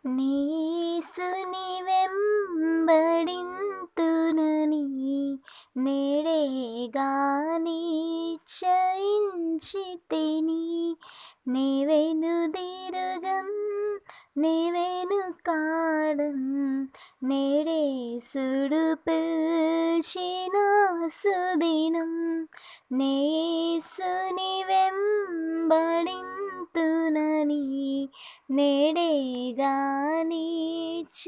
యేసుని వెంబడింతునని నేడేగా నిశ్చయించితిని. నీవెనుదిరుగన్ నీవెనుకాడన్ నేడేసుడు పిలిచిన సుదినం. యేసుని వెంబడింతునని నేడేగా నిశ్చయించితిని.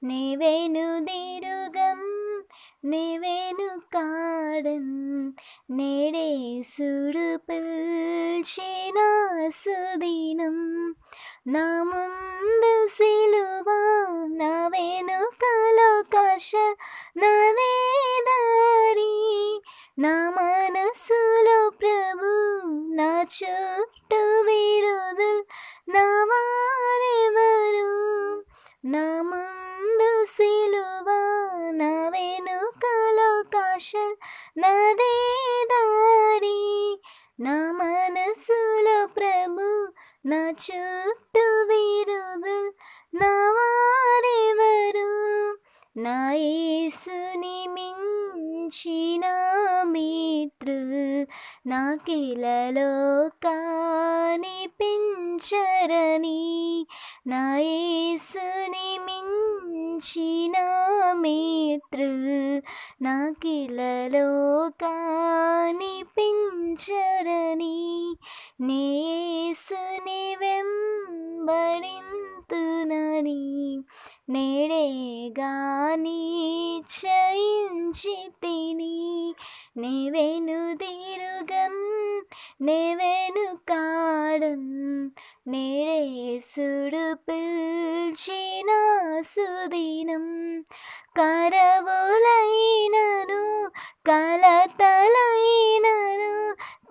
నీవెనుదిరుగన్ నీవెనుకాడన్ నేడేసుడు పిలిచిన సుదినం. నా ముందు సిలువ నా వెనుకలో కష నాదే దారి. నా మనసులో ప్రభు నా చుట్టూ విరోధులు నా వారెవరు. నా ముందు సిలువ నా వెనుకలో కష నాదే దారి. నా మనసులో ప్రభు నా చుట్టూ విరోధులు నా వారెవరు. నా యేసుని మించిన మిత్రులు నాకిలలో కనిపించరని. నా యేసుని మించిన మిత్రులు నాకిలలో కనిపించరని. యేసుని వెంబడింతునని నేడేగా నిశ్చయించితిని. నీవెనుదిరుగన్ నీవెనుకాడన్ నేడేసుడు పిలిచిన సుదినం. కరవులైనను కలతలైనను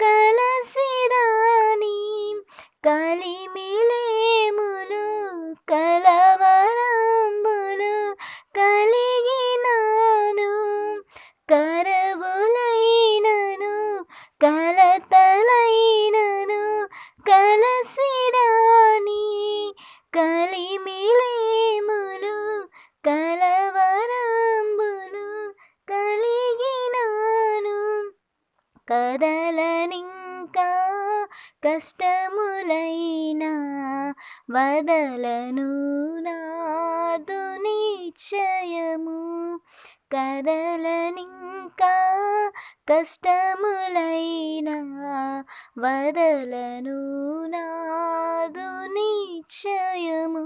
కలసిరాని కలిమిలేములు కలవరంబులు కలిగినాను. కరవులైనను కలతలైనను కలసిరాని కలిమిలేములు కలవరంబులు కలిగినాను. కదలనింకా కష్టములైనా వదలను నాదు నిశ్చయము. కదలనింకా కష్టములైనా వదలను నాదు నిశ్చయము.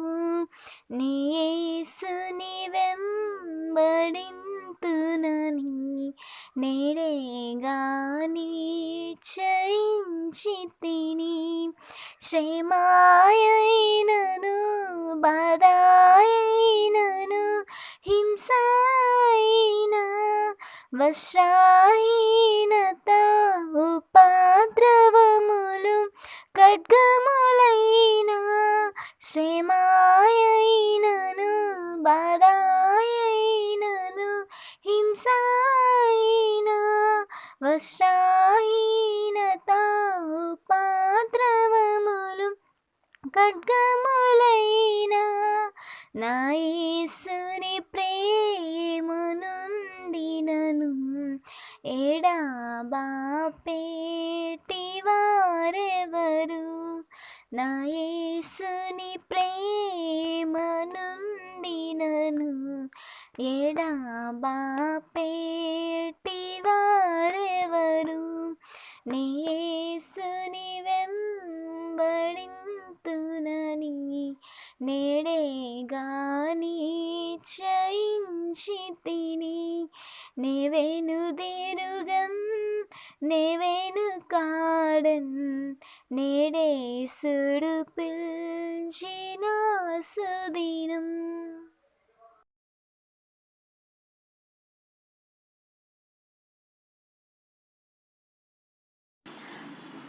యేసుని వెంబడింతునని నేడేగా నిశ్చయించితిని. శ్రమయైనను బాధయైనను హింసైనా వస్త్రహీనత ఉపద్రవములు ఖడ్గములైనా శ్రమయైనను బాధయైనను హింసైనా వస్త్రహీనత ఉపద్రవములు ఖడ్గములైనా నా యేసుని ప్రేమ నుండి నన్ను ఎడబాపేటి వారెవరు. నా యేసుని ప్రేమ నుండి నన్ను ఎడబాపేటి వారెవరు. యేసుని వెంబడింతునని నేడేగా నిశ్చయించితిని. నీవెనుదిరుగన్ నీవెనుకాడన్ నేడేసుడు పిలిచిన సుదినం.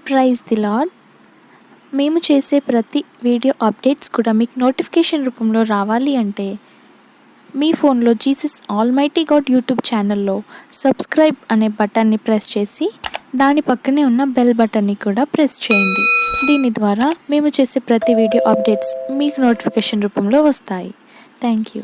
Praise the lord. మేము చేసే ప్రతి వీడియో అప్డేట్స్ కూడా మీకు నోటిఫికేషన్ రూపంలో రావాలి అంటే మీ ఫోన్లో జీసస్ ఆల్మైటీ గాడ్ యూట్యూబ్ ఛానల్లో సబ్స్క్రైబ్ అనే బటన్ని ప్రెస్ చేసి దాని పక్కనే ఉన్న బెల్ బటన్ని కూడా ప్రెస్ చేయండి. దీని ద్వారా మేము చేసే ప్రతి వీడియో అప్డేట్స్ మీకు నోటిఫికేషన్ రూపంలో వస్తాయి. Thank you.